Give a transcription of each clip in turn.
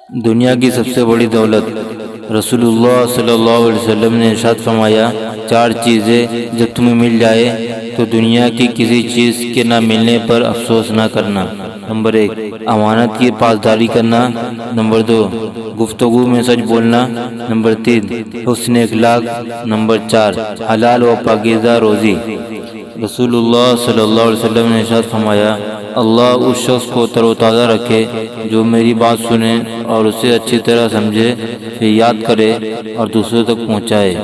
دنیا کی سب سے بڑی دولت۔ رسول اللہ صلی اللہ علیہ وسلم نے ارشاد فرمایا، چار چیزیں جب تمہیں مل جائے تو دنیا کی کسی چیز کے نہ ملنے پر افسوس نہ کرنا۔ نمبر 1، امانت کی پاسداری کرنا۔ نمبر 2، گفتگو میں سچ بولنا۔ نمبر 3، حسن اخلاق۔ نمبر 4، حلال و پاکیزہ روزی۔ رسول اللہ صلی اللہ علیہ وسلم نے ارشاد فرمایا، اللہ اس شخص کو تر و تازہ رکھے جو میری بات سنے اور اسے اچھی طرح سمجھے، پھر یاد کرے اور دوسروں تک پہنچائے۔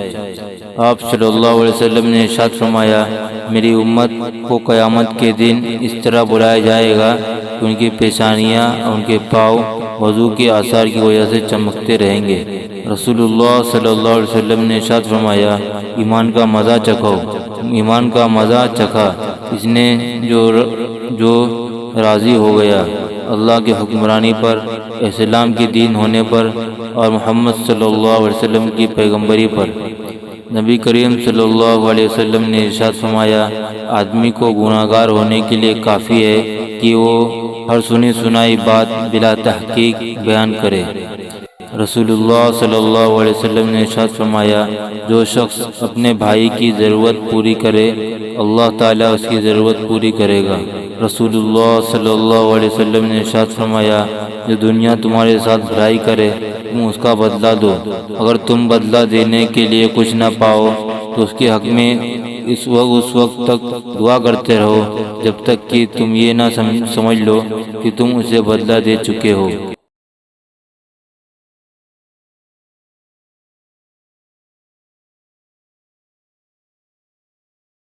آپ صلی اللہ علیہ وسلم نے ارشاد فرمایا، میری امت کو قیامت کے دن اس طرح بلایا جائے گا کہ ان کی پیشانیاں اور ان کے پاؤں وضو کے آثار کی وجہ سے چمکتے رہیں گے۔ رسول اللہ صلی اللہ علیہ وسلم نے ارشاد فرمایا، ایمان کا مزہ چکھو۔ ایمان کا مزہ چکھا اس نے جو راضی ہو گیا اللہ کی حکمرانی پر، اسلام کی دین ہونے پر اور محمد صلی اللہ علیہ وسلم کی پیغمبری پر۔ نبی کریم صلی اللہ علیہ وسلم نے ارشاد فرمایا، آدمی کو گناہگار ہونے کے لیے کافی ہے کہ وہ ہر سنی سنائی بات بلا تحقیق بیان کرے۔ رسول اللہ صلی اللہ علیہ وسلم نے ارشاد فرمایا، جو شخص اپنے بھائی کی ضرورت پوری کرے اللہ تعالیٰ اس کی ضرورت پوری کرے گا۔ رسول اللہ صلی اللہ علیہ وسلم نے ارشاد فرمایا، جو دنیا تمہارے ساتھ بھلائی کرے تم اس کا بدلہ دو، اگر تم بدلہ دینے کے لیے کچھ نہ پاؤ تو اس کے حق میں اس وقت تک دعا کرتے رہو جب تک کہ تم یہ نہ سمجھ لو کہ تم اسے بدلہ دے چکے ہو۔